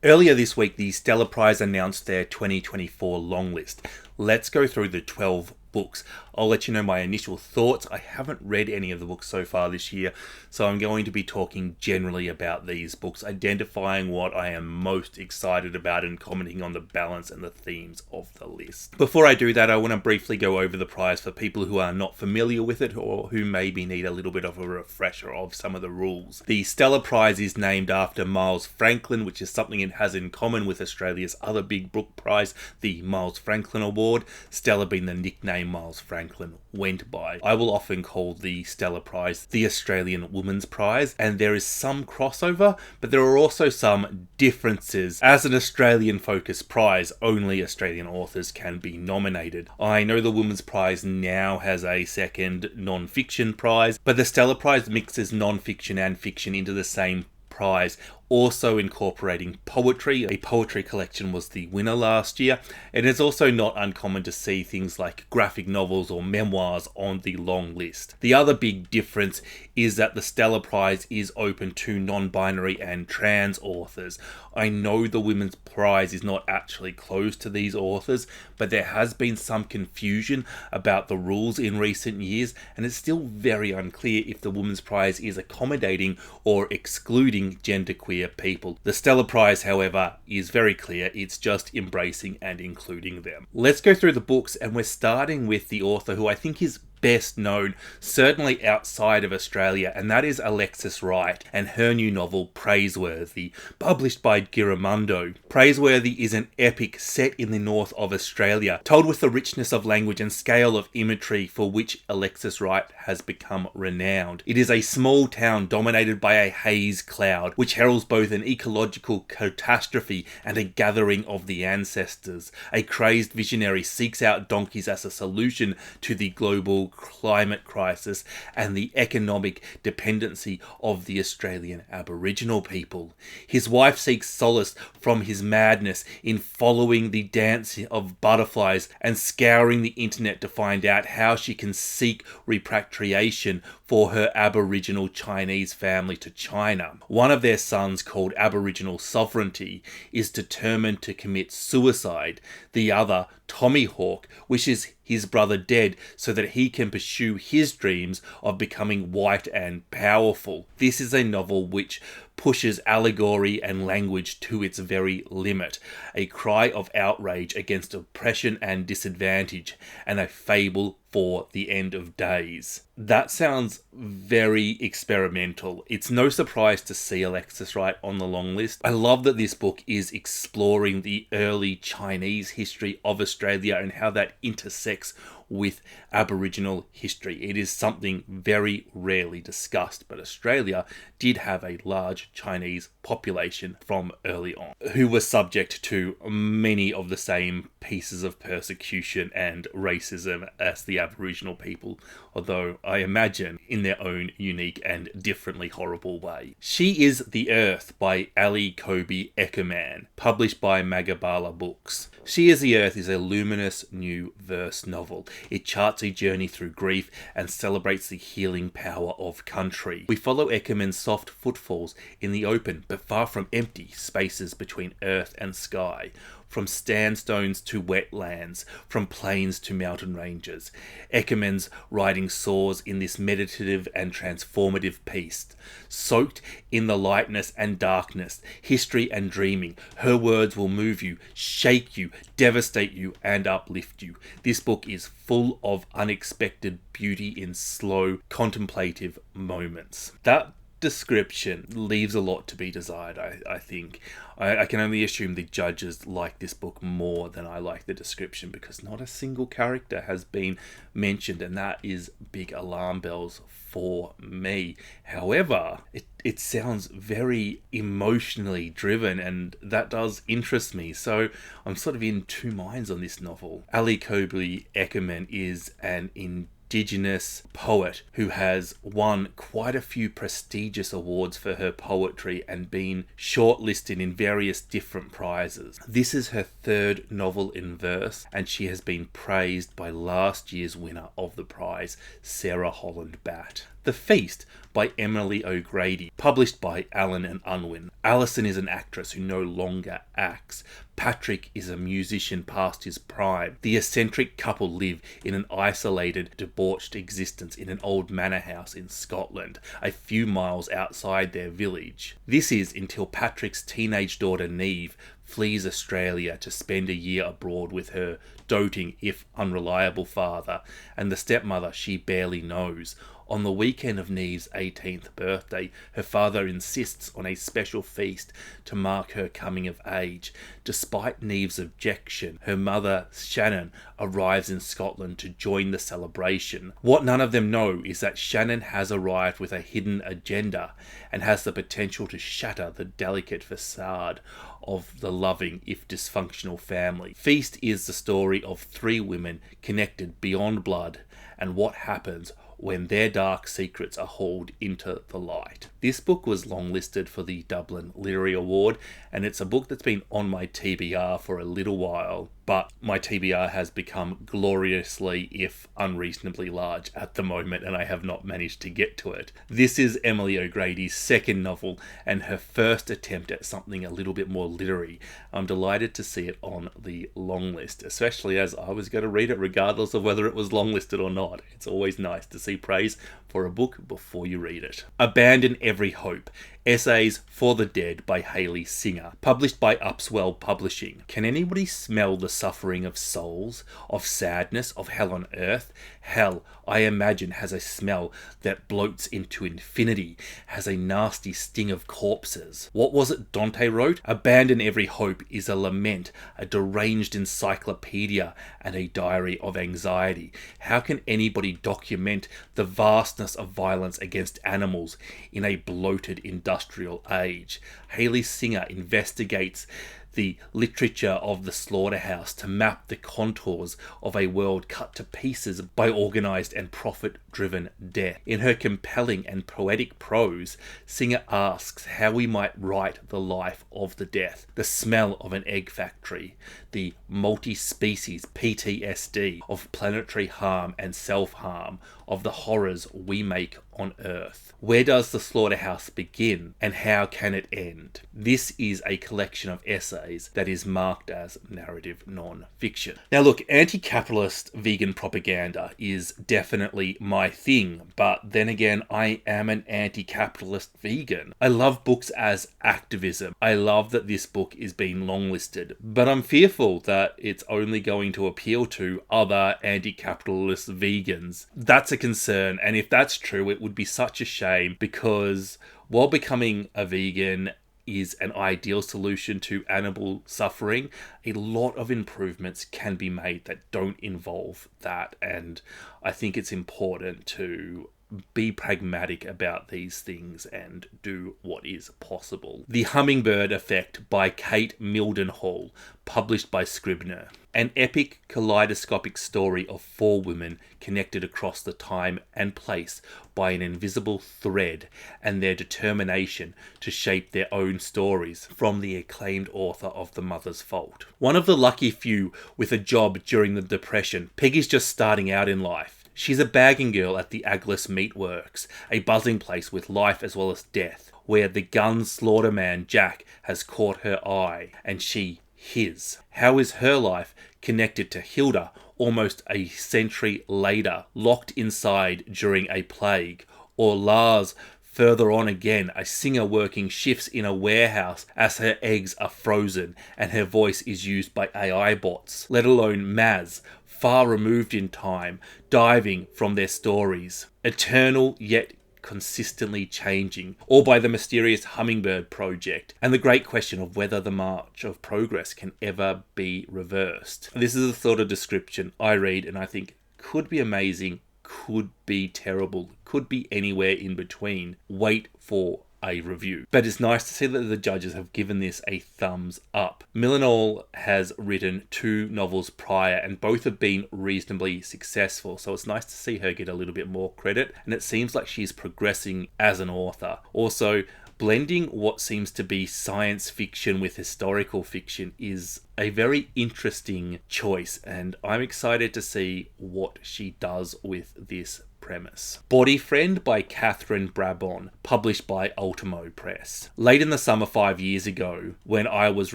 Earlier this week, the Stella Prize announced their 2024 Longlist. Let's go through the 12 books. I'll let you know my initial thoughts. I haven't read any of the books so far this year, so I'm going to be talking generally about these books, identifying what I am most excited about and commenting on the balance and the themes of the list. Before I do that, I want to briefly go over the prize for people who are not familiar with it or who maybe need a little bit of a refresher of some of the rules. The Stella Prize is named after Miles Franklin, which is something it has in common with Australia's other big book prize, the Miles Franklin Award, Stella being the nickname Miles Franklin went by. I will often call the Stella Prize the Australian Women's Prize, and there is some crossover, but there are also some differences. As an Australian-focused prize, only Australian authors can be nominated. I know the Women's Prize now has a second non-fiction prize, but the Stella Prize mixes non-fiction and fiction into the same prize, also incorporating poetry. A poetry collection was the winner last year, and it's also not uncommon to see things like graphic novels or memoirs on the long list. The other big difference is that the Stella Prize is open to non-binary and trans authors. I know the Women's Prize is not actually closed to these authors, but there has been some confusion about the rules in recent years, and it's still very unclear if the Women's Prize is accommodating or excluding genderqueer people. The Stella Prize, however, is very clear. It's just embracing and including them. Let's go through the books, and we're starting with the author who I think is best known, certainly outside of Australia, and that is Alexis Wright and her new novel Praiseworthy, published by Giramondo. Praiseworthy is an epic set in the north of Australia, told with the richness of language and scale of imagery for which Alexis Wright has become renowned. It is a small town dominated by a haze cloud, which heralds both an ecological catastrophe and a gathering of the ancestors. A crazed visionary seeks out donkeys as a solution to the global climate crisis and the economic dependency of the Australian Aboriginal people. His wife seeks solace from his madness in following the dance of butterflies and scouring the internet to find out how she can seek repatriation for her Aboriginal Chinese family to China. One of their sons, called Aboriginal Sovereignty, is determined to commit suicide. The other, Tommy Hawk, wishes his brother dead so that he can pursue his dreams of becoming white and powerful. This is a novel which pushes allegory and language to its very limit, a cry of outrage against oppression and disadvantage, and a fable for the end of days. That sounds very experimental. It's no surprise to see Alexis Wright on the long list. I love that this book is exploring the early Chinese history of Australia and how that intersects with Aboriginal history. It is something very rarely discussed, but Australia did have a large Chinese population from early on, who were subject to many of the same pieces of persecution and racism as the Aboriginal people, although I imagine in their own unique and differently horrible way. She is the Earth by Ali Kobe Eckermann, published by Magabala Books. She is the Earth is a luminous new verse novel. It charts a journey through grief and celebrates the healing power of country. We follow Eckermann's soft footfalls in the open but far from empty spaces between earth and sky. From sandstones to wetlands, from plains to mountain ranges. Eckermann's writing soars in this meditative and transformative piece. Soaked in the lightness and darkness, history and dreaming, her words will move you, shake you, devastate you, and uplift you. This book is full of unexpected beauty in slow, contemplative moments. That description leaves a lot to be desired, I think. I can only assume the judges like this book more than I like the description, because not a single character has been mentioned, and that is big alarm bells for me. However, it sounds very emotionally driven, and that does interest me, so I'm sort of in two minds on this novel. Ali Kobe Eckermann is an Indigenous poet who has won quite a few prestigious awards for her poetry and been shortlisted in various different prizes. This is her third novel in verse, and she has been praised by last year's winner of the prize, Sarah Holland Batt. The Feast by Emily O'Grady, published by Allen and Unwin. Alison is an actress who no longer acts. Patrick is a musician past his prime. The eccentric couple live in an isolated, debauched existence in an old manor house in Scotland, a few miles outside their village. This is until Patrick's teenage daughter Neve flees Australia to spend a year abroad with her doting, if unreliable, father and the stepmother she barely knows. On the weekend of Neve's 18th birthday, her father insists on a special feast to mark her coming of age. Despite Neve's objection, her mother, Shannon, arrives in Scotland to join the celebration. What none of them know is that Shannon has arrived with a hidden agenda and has the potential to shatter the delicate facade of the loving, if dysfunctional, family. Feast is the story of three women connected beyond blood and what happens when their dark secrets are hauled into the light. This book was longlisted for the Dublin Literary Award, and it's a book that's been on my TBR for a little while, but my TBR has become gloriously, if unreasonably large at the moment, and I have not managed to get to it. This is Emily O'Grady's second novel, and her first attempt at something a little bit more literary. I'm delighted to see it on the long list, especially as I was going to read it regardless of whether it was longlisted or not. It's always nice to see praise for a book before you read it. Abandon Every Hope. Essays for the Dead by Hayley Singer, published by Upswell Publishing. Can anybody smell the suffering of souls, of sadness, of hell on earth? Hell, I imagine, has a smell that bloats into infinity, has a nasty sting of corpses. What was it Dante wrote? Abandon Every Hope is a lament, a deranged encyclopedia, and a diary of anxiety. How can anybody document the vastness of violence against animals in a bloated industrial age? Hayley Singer investigates the literature of the slaughterhouse to map the contours of a world cut to pieces by organised and profit-driven death. In her compelling and poetic prose, Singer asks how we might write the life of the death, the smell of an egg factory, the multi-species PTSD of planetary harm and self-harm, of the horrors we make on Earth. Where does the slaughterhouse begin, and how can it end? This is a collection of essays that is marked as narrative non-fiction. Now look, anti-capitalist vegan propaganda is definitely my thing, but then again, I am an anti-capitalist vegan. I love books as activism. I love that this book is being longlisted, but I'm fearful that it's only going to appeal to other anti-capitalist vegans. That's a concern, and if that's true, it would be such a shame, because while becoming a vegan is an ideal solution to animal suffering, a lot of improvements can be made that don't involve that, and I think it's important to be pragmatic about these things and do what is possible. The Hummingbird Effect by Kate Mildenhall, published by Scribner. An epic kaleidoscopic story of four women connected across the time and place by an invisible thread and their determination to shape their own stories, from the acclaimed author of The Mother's Fault. One of the lucky few with a job during the Depression, Peggy's just starting out in life. She's a bagging girl at the Aglis Meat Works, a buzzing place with life as well as death, where the gun slaughter man Jack has caught her eye, and she his. How is her life connected to Hilda, almost a century later, locked inside during a plague? Or Lars, further on again, a singer working shifts in a warehouse as her eggs are frozen and her voice is used by AI bots? Let alone Maz, far removed in time, diving from their stories, eternal yet consistently changing, or by the mysterious Hummingbird Project, and the great question of whether the march of progress can ever be reversed. This is the sort of description I read and I think could be amazing, could be terrible, could be anywhere in between. Wait for a review. But it's nice to see that the judges have given this a thumbs up. Millennial has written 2 novels prior and both have been reasonably successful, so it's nice to see her get a little bit more credit, and it seems like she's progressing as an author. Also, blending what seems to be science fiction with historical fiction is a very interesting choice, and I'm excited to see what she does with this premise. Body Friend by Catherine Brabon, published by Ultimo Press. Late in the summer 5 years ago, when I was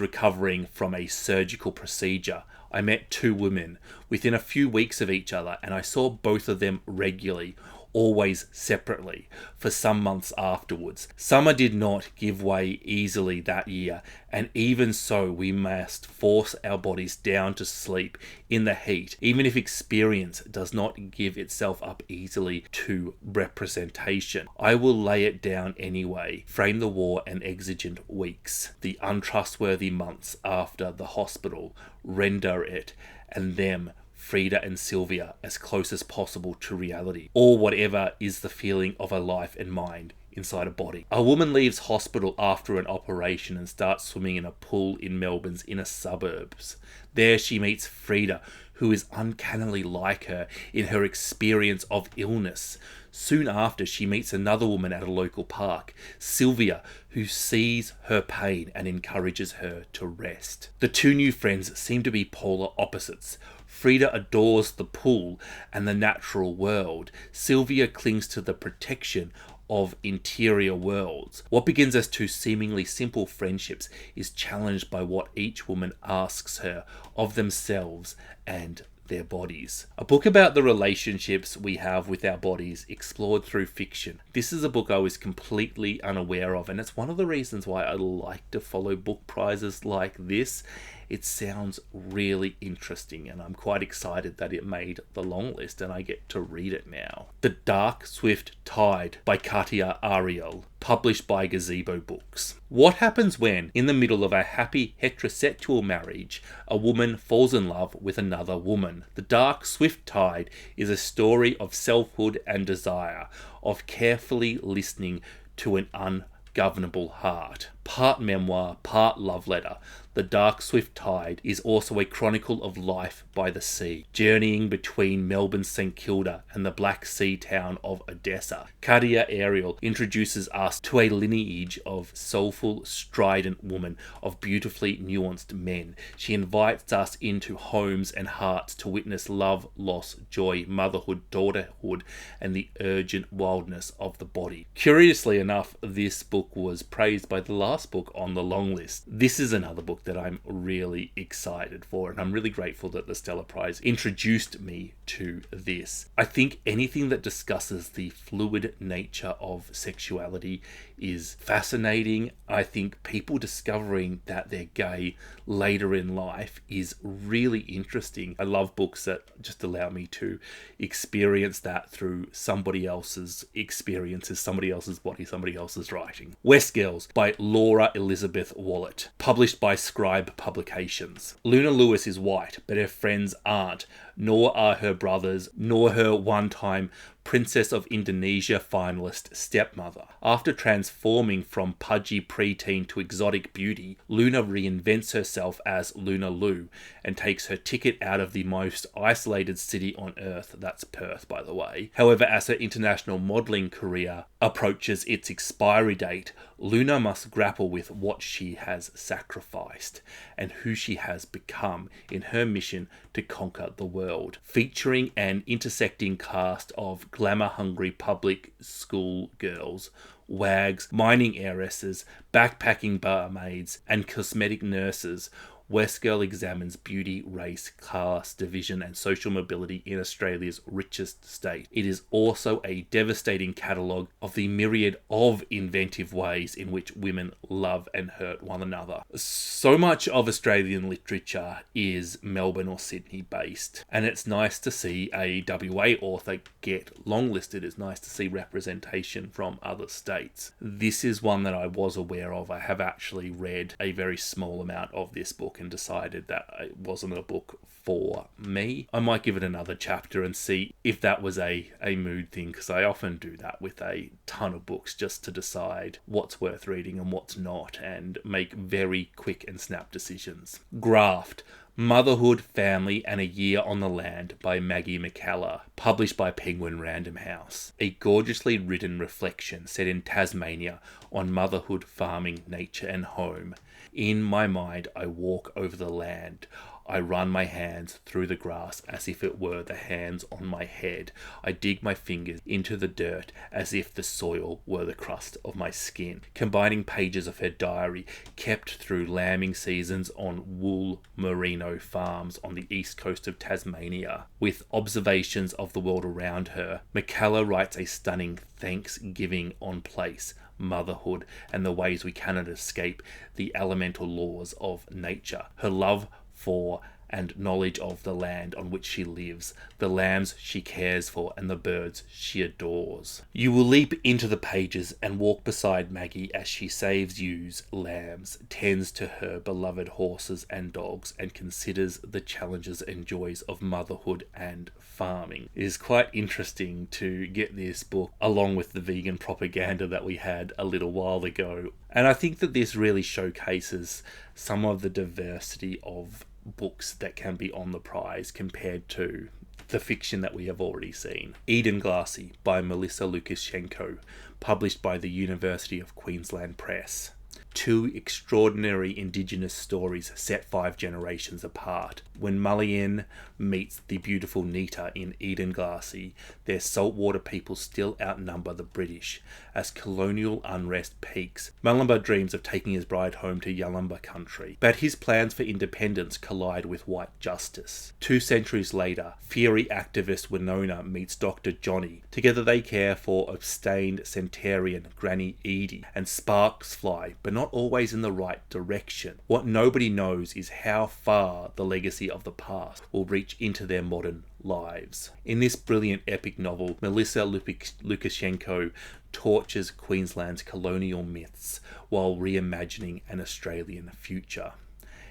recovering from a surgical procedure, I met two women within a few weeks of each other, and I saw both of them regularly, always separately, for some months afterwards. Summer did not give way easily that year, and even so we must force our bodies down to sleep in the heat, even if experience does not give itself up easily to representation. I will lay it down anyway. Frame the war and exigent weeks, the untrustworthy months after the hospital, render it and them, Frida and Sylvia, as close as possible to reality, or whatever is the feeling of a life and mind inside a body. A woman leaves hospital after an operation and starts swimming in a pool in Melbourne's inner suburbs. There she meets Frida, who is uncannily like her in her experience of illness. Soon after, she meets another woman at a local park, Sylvia, who sees her pain and encourages her to rest. The two new friends seem to be polar opposites. Frida adores the pool and the natural world. Sylvia clings to the protection of interior worlds. What begins as two seemingly simple friendships is challenged by what each woman asks her of themselves and their bodies. A book about the relationships we have with our bodies explored through fiction. This is a book I was completely unaware of, and it's one of the reasons why I like to follow book prizes like this. It sounds really interesting, and I'm quite excited that it made the long list and I get to read it now. The Dark Swift Tide by Katia Ariel, published by Gazebo Books. What happens when, in the middle of a happy heterosexual marriage, a woman falls in love with another woman? The Dark Swift Tide is a story of selfhood and desire, of carefully listening to an ungovernable heart. Part memoir, part love letter, The Dark Swift Tide is also a chronicle of life by the sea, journeying between Melbourne's St Kilda and the Black Sea town of Odessa. Katia Ariel introduces us to a lineage of soulful, strident women, of beautifully nuanced men. She invites us into homes and hearts to witness love, loss, joy, motherhood, daughterhood, and the urgent wildness of the body. Curiously enough, this book was praised by the last book on the long list. This is another book that I'm really excited for, and I'm really grateful that the Stella Prize introduced me to this. I think anything that discusses the fluid nature of sexuality is fascinating. I think people discovering that they're gay later in life is really interesting. I love books that just allow me to experience that through somebody else's experiences, somebody else's body, somebody else's writing. West Girls by Laura Elizabeth Wallet, published by Scribe Publications. Luna Lewis is white, but her friends aren't, nor are her brothers, nor her one-time Princess of Indonesia finalist stepmother. After transforming from pudgy preteen to exotic beauty, Luna reinvents herself as Luna Lu and takes her ticket out of the most isolated city on earth, that's Perth by the way. However, as her international modelling career approaches its expiry date, Luna must grapple with what she has sacrificed and who she has become in her mission to conquer the world. Featuring an intersecting cast of glamour-hungry public school girls, wags, mining heiresses, backpacking barmaids, and cosmetic nurses, West Girl examines beauty, race, class, division, and social mobility in Australia's richest state. It is also a devastating catalogue of the myriad of inventive ways in which women love and hurt one another. So much of Australian literature is Melbourne or Sydney based, and it's nice to see a WA author get longlisted. It's nice to see representation from other states. This is one that I was aware of. I have actually read a very small amount of this book and decided that it wasn't a book for me. I might give it another chapter and see if that was a mood thing, because I often do that with a ton of books just to decide what's worth reading and what's not, and make very quick and snap decisions. Graft, Motherhood, Family, and a Year on the Land by Maggie McKellar, published by Penguin Random House. A gorgeously written reflection set in Tasmania on motherhood, farming, nature, and home. In my mind, I walk over the land I run my hands through the grass as if it were the hands on my head. I dig my fingers into the dirt as if the soil were the crust of my skin. Combining pages of her diary kept through lambing seasons on wool merino farms on the east coast of Tasmania, with observations of the world around her, McCullough writes a stunning thanksgiving on place, motherhood, and the ways we cannot escape the elemental laws of nature. Her love for and knowledge of the land on which she lives, the lambs she cares for, and the birds she adores. You will leap into the pages and walk beside Maggie as she saves ewes, lambs, tends to her beloved horses and dogs, and considers the challenges and joys of motherhood and farming. It is quite interesting to get this book along with the vegan propaganda that we had a little while ago. And I think that this really showcases some of the diversity of books that can be on the prize compared to the fiction that we have already seen. Eden Glassy by Melissa Lukashenko, published by the University of Queensland Press. Two extraordinary Indigenous stories set 5 generations apart. When Mullyan meets the beautiful Nita in Eden Glassy, their saltwater people still outnumber the British. As colonial unrest peaks, Mulumba dreams of taking his bride home to Yalumba country, but his plans for independence collide with white justice. 2 centuries later, fiery activist Winona meets Dr. Johnny. Together they care for abstained centenarian Granny Edie, and sparks fly, but not always in the right direction. What nobody knows is how far the legacy of the past will reach into their modern lives. In this brilliant epic novel, Melissa Lukashenko tortures Queensland's colonial myths while reimagining an Australian future.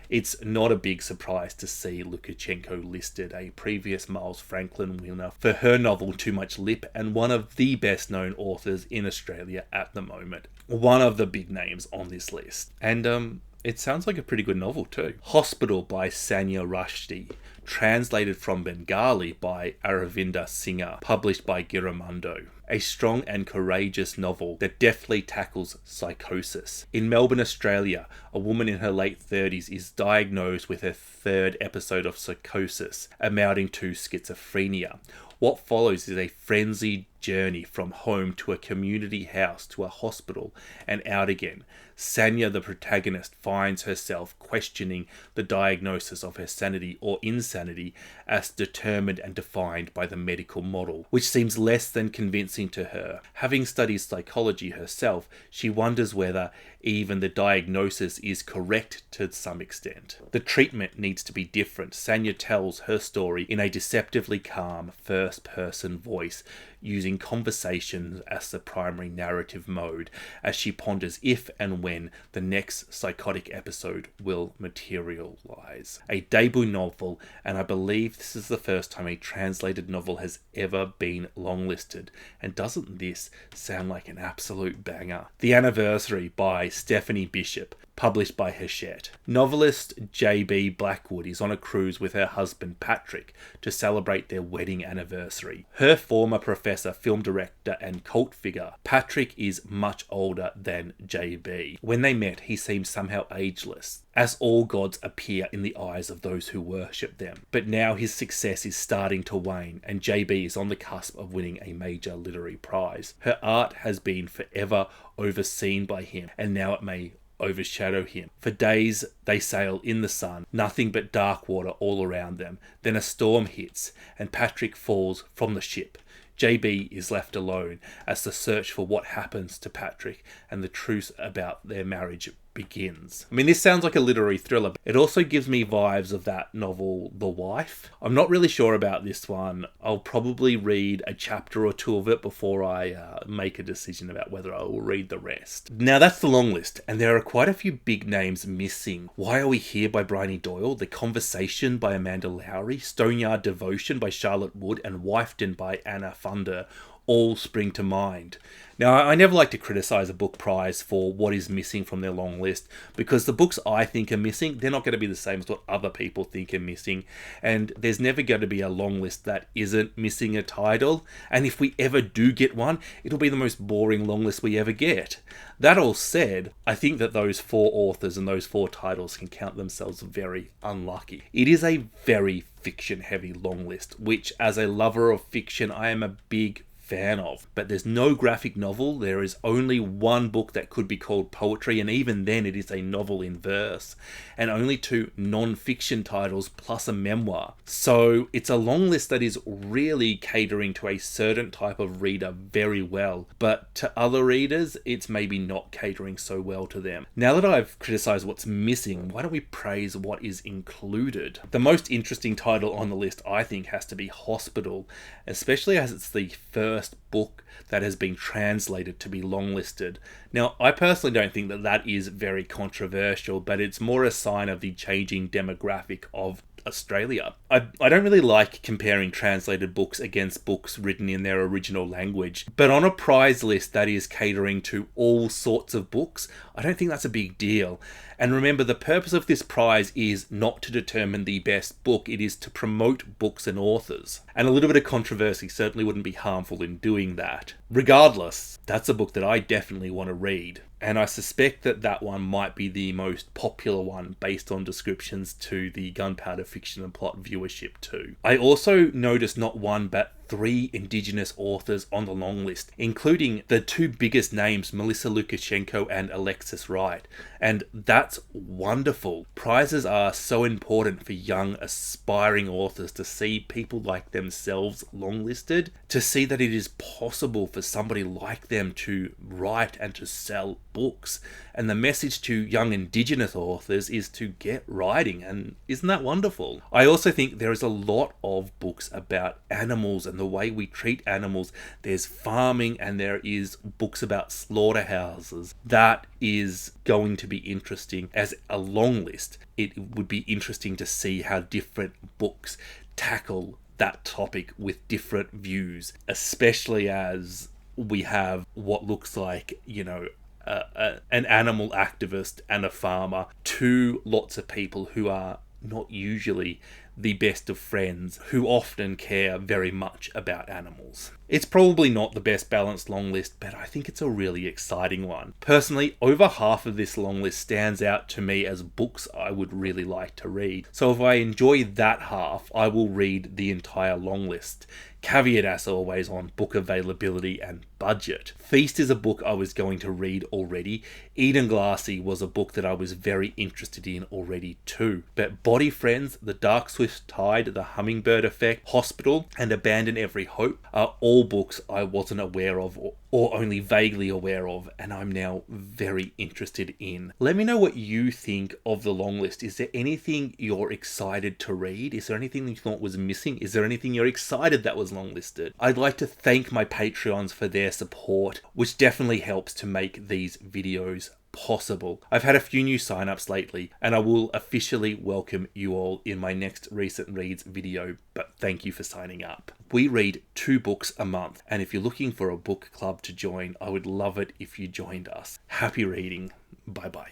It's not a big surprise to see Lukashenko listed, a previous Miles Franklin winner for her novel Too Much Lip, and one of the best known authors in Australia at the moment. One of the big names on this list. And it sounds like a pretty good novel too. Hospital by Sanya Rushdie, translated from Bengali by Aravinda Singha, published by Giramondo. A strong and courageous novel that deftly tackles psychosis. In Melbourne, Australia, a woman in her late 30s is diagnosed with her 3rd episode of psychosis, amounting to schizophrenia. What follows is a frenzied journey from home to a community house to a hospital and out again. Sanya, the protagonist, finds herself questioning the diagnosis of her sanity or insanity as determined and defined by the medical model, which seems less than convincing to her. Having studied psychology herself, she wonders whether even the diagnosis is correct to some extent. The treatment needs to be different. Sanya tells her story in a deceptively calm first-person voice, using conversation as the primary narrative mode, as she ponders if and when the next psychotic episode will materialize. A debut novel, and I believe this is the first time a translated novel has ever been longlisted. And doesn't this sound like an absolute banger? The Anniversary by Stephanie Bishop, published by Hachette. Novelist J.B. Blackwood is on a cruise with her husband Patrick to celebrate their wedding anniversary. Her former professor, film director and cult figure, Patrick, is much older than J.B. When they met, he seemed somehow ageless, as all gods appear in the eyes of those who worship them. But now his success is starting to wane, and JB is on the cusp of winning a major literary prize. Her art has been forever overseen by him, and now it may overshadow him. For days they sail in the sun, nothing but dark water all around them. Then a storm hits, and Patrick falls from the ship. JB is left alone as the search for what happens to Patrick and the truth about their marriage begins. I mean, this sounds like a literary thriller. It also gives me vibes of that novel, The Wife. I'm not really sure about this one. I'll probably read a chapter or 2 of it before I make a decision about whether I will read the rest. Now, that's the long list, and there are quite a few big names missing. Why Are We Here by Bryony Doyle, The Conversation by Amanda Lowry, Stoneyard Devotion by Charlotte Wood, and Wifedom by Anna Funder all spring to mind. Now, I never like to criticize a book prize for what is missing from their long list, because the books I think are missing, they're not going to be the same as what other people think are missing, and there's never going to be a long list that isn't missing a title, and if we ever do get one, it'll be the most boring long list we ever get. That all said, I think that those 4 authors and those 4 titles can count themselves very unlucky. It is a very fiction-heavy long list, which, as a lover of fiction, I am a big fan of. But there's no graphic novel. There is only one book that could be called poetry, and even then it is a novel in verse, and only 2 non-fiction titles plus a memoir. So it's a long list that is really catering to a certain type of reader very well, but to other readers it's maybe not catering so well to them. Now that I've criticized what's missing, why don't we praise what is included? The most interesting title on the list, I think, has to be Hospital, especially as it's the first book that has been translated to be longlisted. Now, I personally don't think that that is very controversial, but it's more a sign of the changing demographic of Australia. I don't really like comparing translated books against books written in their original language, but on a prize list that is catering to all sorts of books, I don't think that's a big deal. And remember, the purpose of this prize is not to determine the best book, it is to promote books and authors. And a little bit of controversy certainly wouldn't be harmful in doing that. Regardless, that's a book that I definitely want to read. And I suspect that that one might be the most popular one based on descriptions to the Gunpowder Fiction and Plot viewership too. I also noticed not one but 3 Indigenous authors on the long list, including the 2 biggest names, Melissa Lukashenko and Alexis Wright. And that's wonderful. Prizes are so important for young, aspiring authors to see people like themselves longlisted, to see that it is possible for somebody like them to write and to sell books. And the message to young Indigenous authors is to get writing, and isn't that wonderful? I also think there is a lot of books about animals and the way we treat animals. There's farming and there is books about slaughterhouses. That is going to be interesting as a long list. It would be interesting to see how different books tackle that topic with different views, especially as we have what looks like, an animal activist and a farmer, 2 lots of people who are not usually the best of friends, who often care very much about animals. It's probably not the best balanced long list, but I think it's a really exciting one. Personally, over half of this long list stands out to me as books I would really like to read. So if I enjoy that half, I will read the entire long list. Caveat as always on book availability and budget. Feast is a book I was going to read already. Eden Glassy was a book that I was very interested in already too. But Body Friends, The Dark Swift Tide, The Hummingbird Effect, Hospital, and Abandon Every Hope are all books I wasn't aware of or only vaguely aware of, and I'm now very interested in. Let me know what you think of the long list. Is there anything you're excited to read? Is there anything you thought was missing? Is there anything you're excited that was long listed? I'd like to thank my Patreons for their support, which definitely helps to make these videos possible. I've had a few new sign-ups lately, and I will officially welcome you all in my next Recent Reads video, but thank you for signing up. We read 2 books a month, and if you're looking for a book club to join, I would love it if you joined us. Happy reading. Bye-bye.